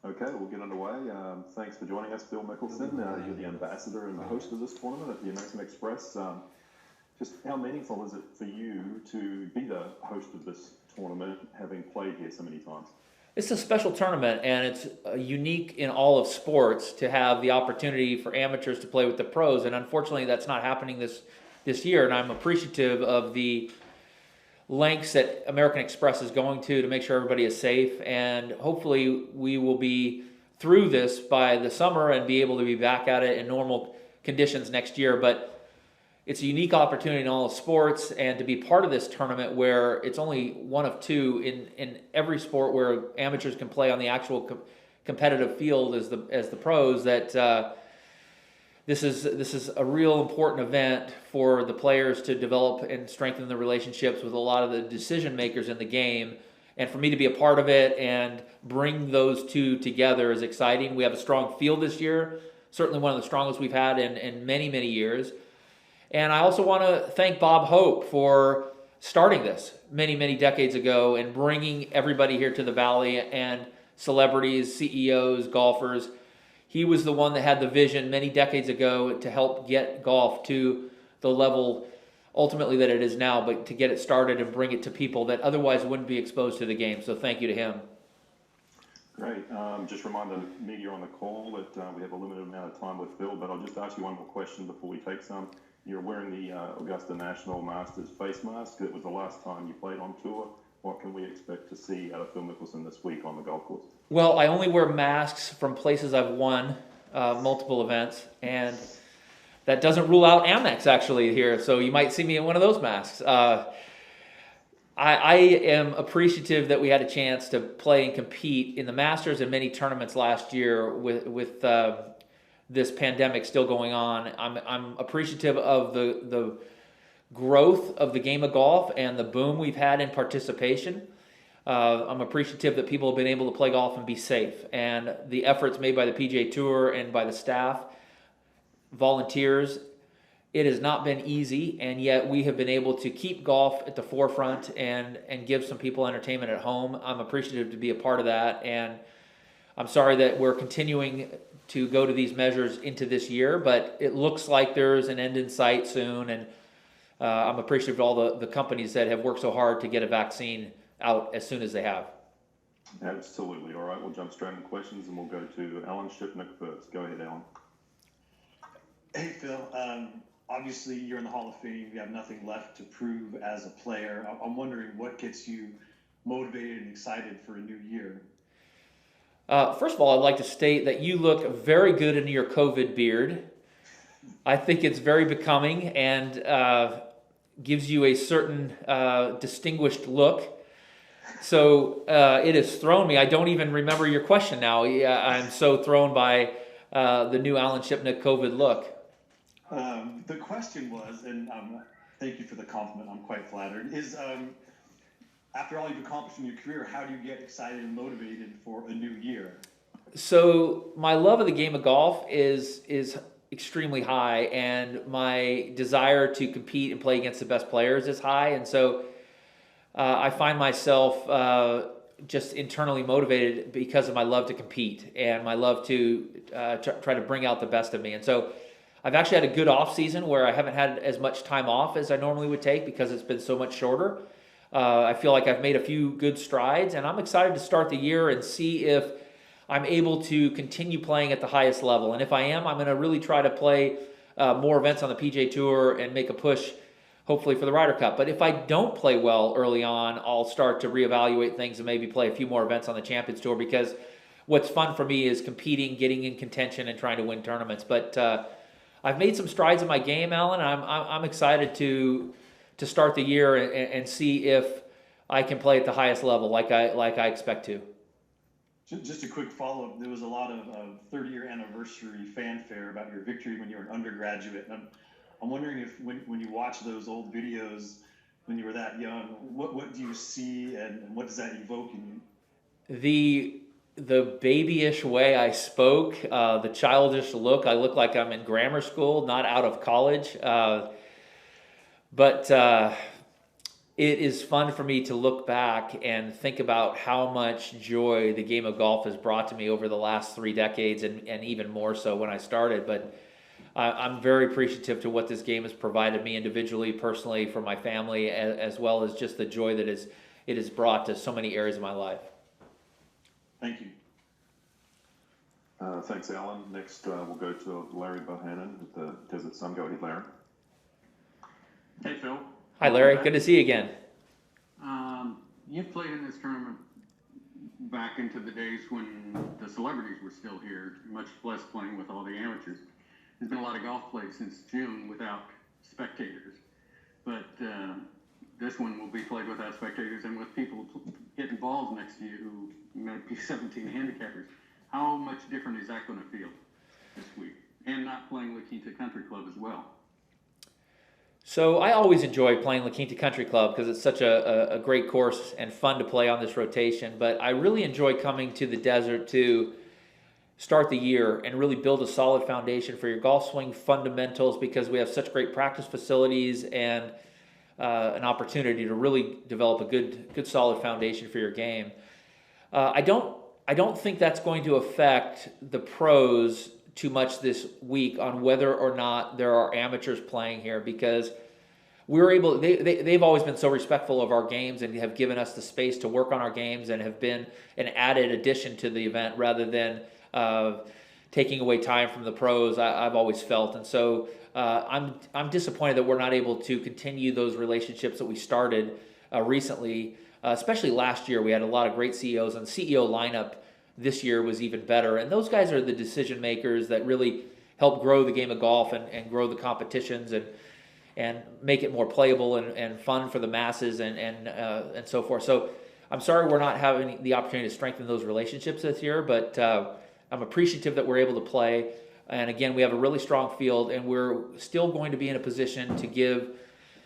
Okay, we'll get underway. Thanks for joining us, Phil Mickelson. You're the ambassador and the host of this tournament at the American Express. Just how meaningful is it for you to be the host of this tournament, having played here so many times? It's a special tournament, and it's unique in all of sports to have the opportunity for amateurs to play with the pros. And unfortunately, that's not happening this year. And I'm appreciative of the lengths that American Express is going to make sure everybody is safe. And hopefully, we will be through this by the summer and be able to be back at it in normal conditions next year. But it's a unique opportunity in all of sports, and to be part of this tournament where it's only one of two in every sport where amateurs can play on the actual competitive field as the pros. That this is a real important event for the players to develop and strengthen the relationships with a lot of the decision makers in the game. And for me to be a part of it and bring those two together is exciting. We have a strong field this year, certainly one of the strongest we've had in many, many years. And I also want to thank Bob Hope for starting this many, many decades ago and bringing everybody here to the Valley, and celebrities, CEOs, golfers. He was the one that had the vision many decades ago to help get golf to the level ultimately that it is now, but to get it started and bring it to people that otherwise wouldn't be exposed to the game. So thank you to him. Great. Just remind the media on the call that we have a limited amount of time with Phil, but I'll just ask you one more question before we take some. You're wearing the Augusta National Masters face mask. It was the last time you played on tour. What can we expect to see out of Phil Mickelson this week on the golf course? Well, I only wear masks from places I've won multiple events, and that doesn't rule out Amex actually here. So you might see me in one of those masks. I am appreciative that we had a chance to play and compete in the Masters and many tournaments last year with this pandemic still going on. I'm appreciative of the growth of the game of golf and the boom we've had in participation. I'm appreciative that people have been able to play golf and be safe, and the efforts made by the PGA Tour and by the staff, volunteers. It has not been easy, and yet we have been able to keep golf at the forefront and give some people entertainment at home. I'm appreciative to be a part of that, and I'm sorry that we're continuing to go to these measures into this year, but it looks like there's an end in sight soon, and I'm appreciative of all the companies that have worked so hard to get a vaccine out as soon as they have. Absolutely. All right, we'll jump straight into questions, and we'll go to Alan Shipnick first. Go ahead, Alan. Hey, Phil. Obviously, you're in the Hall of Fame. You have nothing left to prove as a player. I'm wondering what gets you motivated and excited for a new year. First of all, I'd like to state that you look very good in your COVID beard. I think it's very becoming and gives you a certain distinguished look. So it has thrown me. I don't even remember your question now. I'm so thrown by the new Alan Shipnick COVID look. The question was, and thank you for the compliment, I'm quite flattered, is after all you've accomplished in your career, how do you get excited and motivated for a new year? So my love of the game of golf is extremely high, and my desire to compete and play against the best players is high, and so I find myself just internally motivated because of my love to compete and my love to try to bring out the best of me. And so I've actually had a good off season where I haven't had as much time off as I normally would take because it's been so much shorter. I feel like I've made a few good strides, and I'm excited to start the year and see if I'm able to continue playing at the highest level. And if I am, I'm going to really try to play more events on the PGA Tour and make a push, hopefully, for the Ryder Cup. But if I don't play well early on, I'll start to reevaluate things and maybe play a few more events on the Champions Tour, because what's fun for me is competing, getting in contention, and trying to win tournaments. But I've made some strides in my game, Alan, and I'm excited to start the year and see if I can play at the highest level like I expect to. Just a quick follow-up. There was a lot of 30-year anniversary fanfare about your victory when you were an undergraduate. And I'm wondering if when you watch those old videos when you were that young, what do you see and what does that evoke in you? The babyish way I spoke, the childish look. I look like I'm in grammar school, not out of college. But it is fun for me to look back and think about how much joy the game of golf has brought to me over the last 3 decades, and even more so when I started. But I'm very appreciative to what this game has provided me individually, personally, for my family, as well as just the joy that it has brought to so many areas of my life. Thank you. Thanks, Alan. Next, we'll go to Larry Bohannon at the Desert Sun. Go ahead, Larry. Hey, Phil. Hi, Larry. Good to see you again. You've played in this tournament back into the days when the celebrities were still here, much less playing with all the amateurs. There's been a lot of golf played since June without spectators, but this one will be played without spectators and with people hitting balls next to you who might be 17 handicappers. How much different is that going to feel this week? And not playing La Quinta Country Club as well. So I always enjoy playing La Quinta Country Club because it's such a great course and fun to play on this rotation. But I really enjoy coming to the desert to start the year and really build a solid foundation for your golf swing fundamentals, because we have such great practice facilities and an opportunity to really develop a good solid foundation for your game. I don't think that's going to affect the pros too much this week on whether or not there are amateurs playing here, because we're able. They've always been so respectful of our games and have given us the space to work on our games and have been an added addition to the event rather than taking away time from the pros. I've always felt, and so I'm disappointed that we're not able to continue those relationships that we started recently. Especially last year, we had a lot of great CEOs, and the CEO lineup this year was even better. And those guys are the decision makers that really help grow the game of golf and grow the competitions and make it more playable and fun for the masses and so forth. So I'm sorry we're not having the opportunity to strengthen those relationships this year, but I'm appreciative that we're able to play. And again, we have a really strong field, and we're still going to be in a position to give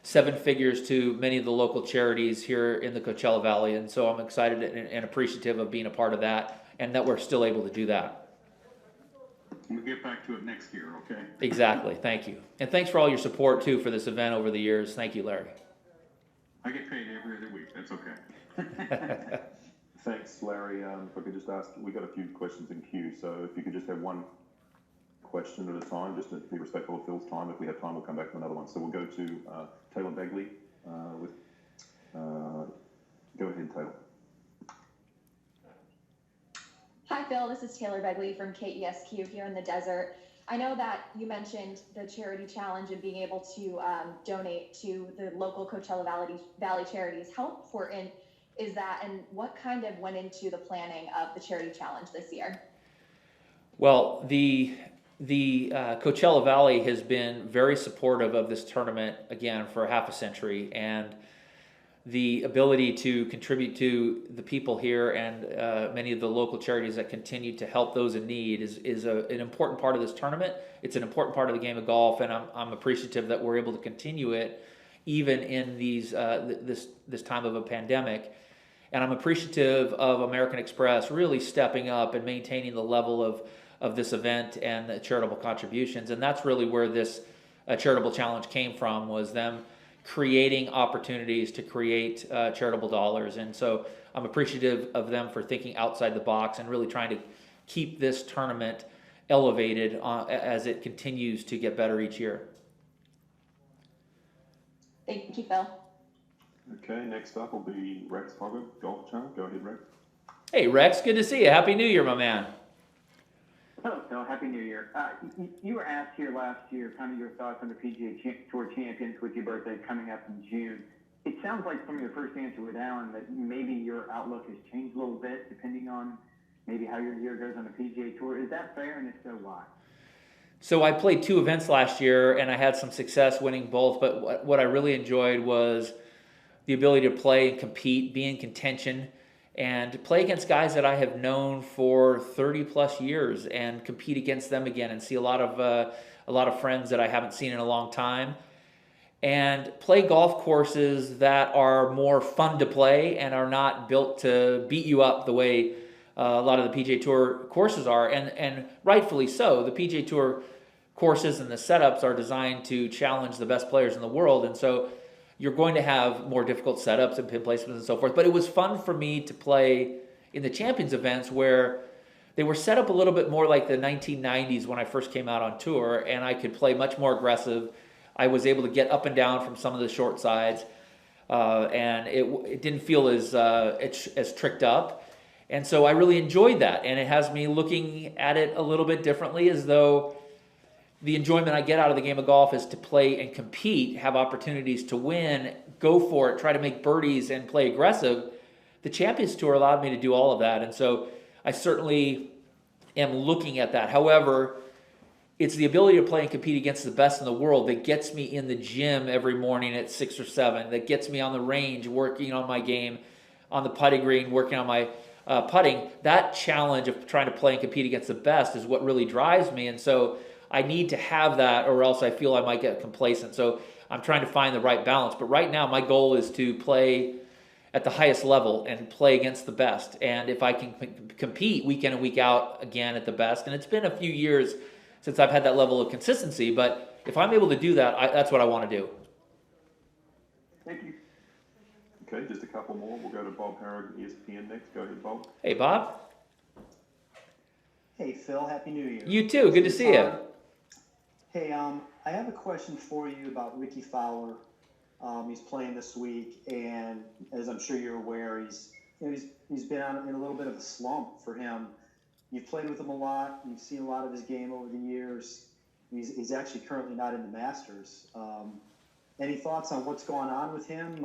7 figures to many of the local charities here in the Coachella Valley. And so I'm excited and appreciative of being a part of that, and that we're still able to do that. We'll get back to it next year, okay? Exactly. Thank you. And thanks for all your support, too, for this event over the years. Thank you, Larry. I get paid every other week. That's okay. Thanks, Larry. If I could just ask, we've got a few questions in queue, so if you could just have one question at a time, just to be respectful of Phil's time. If we have time, we'll come back to another one. So we'll go to Taylor Begley go ahead, Taylor. Hi, Phil. This is Taylor Begley from KESQ here in the desert. I know that you mentioned the charity challenge and being able to donate to the local Coachella Valley charities. How important is that, and what kind of went into the planning of the charity challenge this year? Well, the Coachella Valley has been very supportive of this tournament, again, for half a century, and the ability to contribute to the people here and many of the local charities that continue to help those in need is an important part of this tournament. It's an important part of the game of golf, and I'm appreciative that we're able to continue it even in these this time of a pandemic. And I'm appreciative of American Express really stepping up and maintaining the level of this event and the charitable contributions. And that's really where this charitable challenge came from, was them creating opportunities to create charitable dollars. And so I'm appreciative of them for thinking outside the box and really trying to keep this tournament elevated as it continues to get better each year. Thank you, Phil. Okay, next up will be Rex Hoggett, Golf Channel. Go ahead, Rex. Hey, Rex, good to see you. Happy New Year, my man. Hello, Phil. Happy New Year. You were asked here last year kind of your thoughts on the PGA Tour Champions with your birthday coming up in June. It sounds like from your first answer with Alan that maybe your outlook has changed a little bit depending on maybe how your year goes on the PGA Tour. Is that fair, and if so, why? So I played 2 events last year, and I had some success winning both, but what I really enjoyed was the ability to play and compete, be in contention, and play against guys that I have known for 30 plus years and compete against them again and see a lot of friends that I haven't seen in a long time, and play golf courses that are more fun to play and are not built to beat you up the way a lot of the PGA Tour courses are, and rightfully so. The PGA Tour courses and the setups are designed to challenge the best players in the world, and so you're going to have more difficult setups and pin placements and so forth. But it was fun for me to play in the Champions events where they were set up a little bit more like the 1990s when I first came out on tour, and I could play much more aggressive. I was able to get up and down from some of the short sides, and it didn't feel as tricked up. And so I really enjoyed that, and it has me looking at it a little bit differently, as though the enjoyment I get out of the game of golf is to play and compete, have opportunities to win, go for it, try to make birdies and play aggressive. The Champions Tour allowed me to do all of that, and so I certainly am looking at that. However, it's the ability to play and compete against the best in the world that gets me in the gym every morning at 6 or 7, that gets me on the range working on my game, on the putting green, working on my putting. That challenge of trying to play and compete against the best is what really drives me, and so I need to have that, or else I feel I might get complacent. So I'm trying to find the right balance. But right now, my goal is to play at the highest level and play against the best. And if I can compete week in and week out again at the best, and it's been a few years since I've had that level of consistency, but if I'm able to do that, that's what I want to do. Thank you. Okay, just a couple more. We'll go to Bob Harrog, ESPN next. Go ahead, Bob. Hey, Bob. Hey, Phil. Happy New Year. You too. Good to see you. Hey, I have a question for you about Ricky Fowler. He's playing this week, and as I'm sure you're aware, he's been in a little bit of a slump for him. You've played with him a lot. You've seen a lot of his game over the years. He's actually currently not in the Masters. Any thoughts on what's going on with him?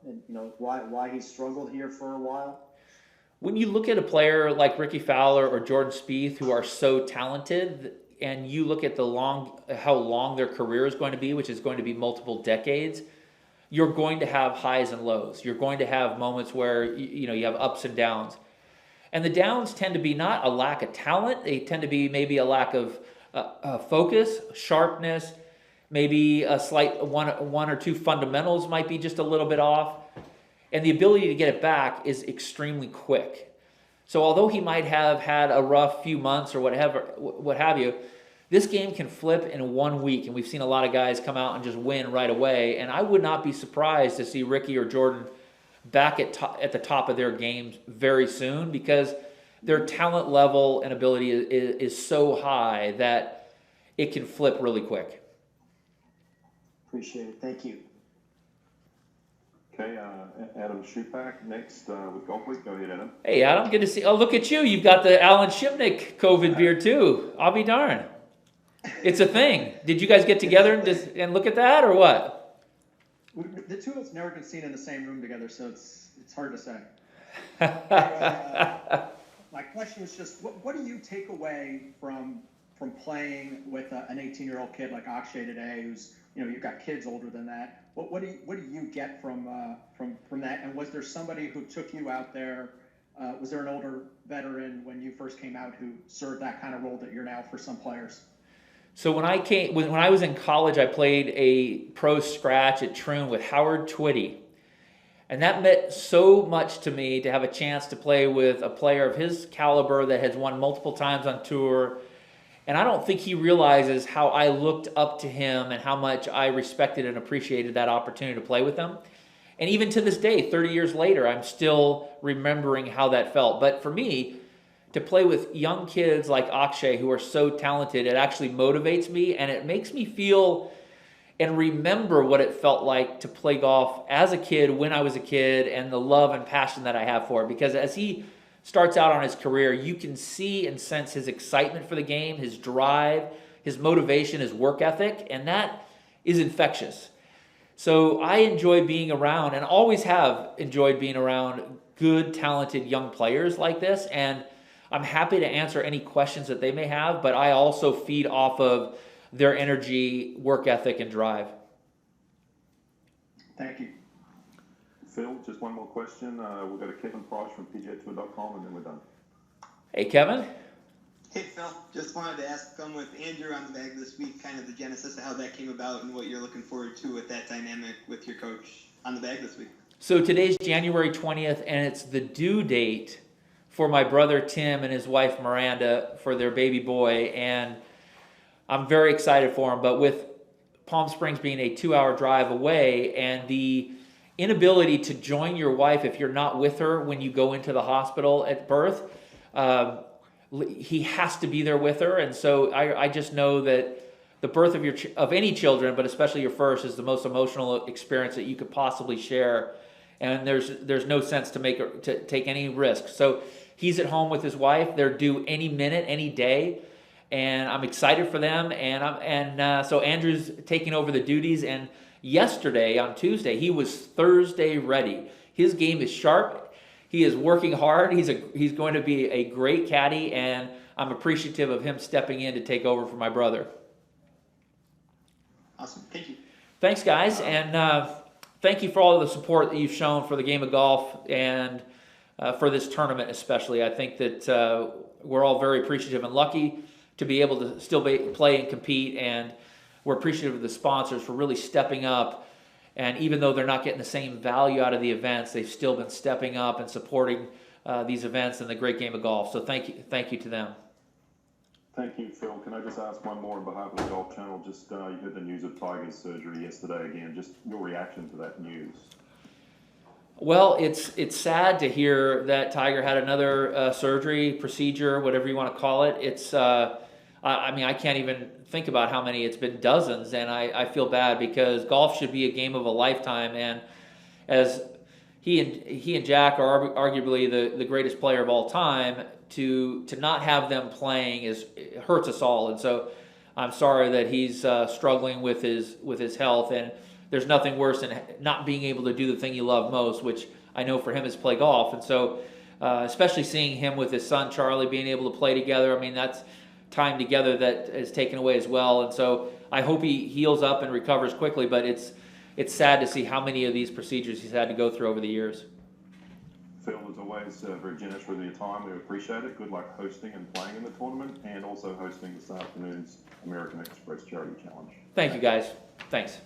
And why he's struggled here for a while? When you look at a player like Ricky Fowler or Jordan Spieth, who are so talented, and you look at how long their career is going to be, which is going to be multiple decades, you're going to have highs and lows. You're going to have moments where you have ups and downs. And the downs tend to be not a lack of talent. They tend to be maybe a lack of focus, sharpness, maybe a slight one or two fundamentals might be just a little bit off. And the ability to get it back is extremely quick. So although he might have had a rough few months or what have you, this game can flip in 1 week. And we've seen a lot of guys come out and just win right away. And I would not be surprised to see Ricky or Jordan back at the top of their games very soon, because their talent level and ability is so high that it can flip really quick. Appreciate it. Thank you. Okay, Adam Schupak next with Golf Week. Go ahead, Adam. Hey, Adam, good to see. Oh, look at you. You've got the Alan Shipnick COVID beard, too. I'll be darned. It's a thing. Did you guys get together and look at that, or what? The two of us never been seen in the same room together, so it's hard to say. My question was just, what do you take away from playing with an 18-year-old kid like Akshay today, who's you've got kids older than that? What do you get from that? And was there somebody who took you out there? Was there an older veteran when you first came out who served that kind of role that you're now for some players? So when I was in college, I played a pro scratch at Troon with Howard Twitty. And that meant so much to me to have a chance to play with a player of his caliber that has won multiple times on tour. And I don't think he realizes how I looked up to him and how much I respected and appreciated that opportunity to play with him. And even to this day, 30 years later, I'm still remembering how that felt. But for me, to play with young kids like Akshay who are so talented, it actually motivates me, and it makes me feel and remember what it felt like to play golf as a kid, when I was a kid, and the love and passion that I have for it. Because as he starts out on his career, you can see and sense his excitement for the game, his drive, his motivation, his work ethic, and that is infectious. So I enjoy being around, and always have enjoyed being around good, talented young players like this, and I'm happy to answer any questions that they may have, but I also feed off of their energy, work ethic, and drive. Thank you. Phil, just one more question. We'll go to Kevin Price from PGAtour.com, and then we're done. Hey, Kevin. Hey, Phil. Just wanted to ask, with Andrew on the bag this week, kind of the genesis of how that came about and what you're looking forward to with that dynamic with your coach on the bag this week. So today's January 20th, and it's the due date for my brother Tim and his wife Miranda for their baby boy, and I'm very excited for him. But with Palm Springs being a 2-hour drive away, and the inability to join your wife if you're not with her when you go into the hospital at birth. He has to be there with her, and so I just know that the birth of any children, but especially your first, is the most emotional experience that you could possibly share, and there's no sense to take any risk. So he's at home with his wife. They're due any minute, any day, and I'm excited for them. So Andrew's taking over the duties. And yesterday, on Tuesday, he was Thursday ready. His game is sharp. He is working hard. He's going to be a great caddy, and I'm appreciative of him stepping in to take over for my brother. Awesome. Thank you. Thanks, guys, and thank you for all of the support that you've shown for the game of golf and for this tournament especially. I think that we're all very appreciative and lucky to be able to still play and compete, and we're appreciative of the sponsors for really stepping up. And even though they're not getting the same value out of the events, they've still been stepping up and supporting these events and the great game of golf. So thank you to them. Thank you, Phil. Can I just ask one more on behalf of the Golf Channel? Just you heard the news of Tiger's surgery yesterday again. Just your reaction to that news. Well, it's sad to hear that Tiger had another surgery, procedure, whatever you want to call it. It's I mean, I can't even think about how many. It's been dozens, and I feel bad because golf should be a game of a lifetime. And as he and Jack are arguably the greatest player of all time, to not have them playing it hurts us all. And so I'm sorry that he's struggling with his health, and there's nothing worse than not being able to do the thing you love most, which I know for him is play golf. And so especially seeing him with his son Charlie being able to play together, I mean, that's time together that is taken away as well. And so I hope he heals up and recovers quickly, but it's sad to see how many of these procedures he's had to go through over the years. Phil, as always, very generous with your time. We appreciate it. Good luck hosting and playing in the tournament, and also hosting this afternoon's American Express Charity Challenge. Thank you, guys. Thanks.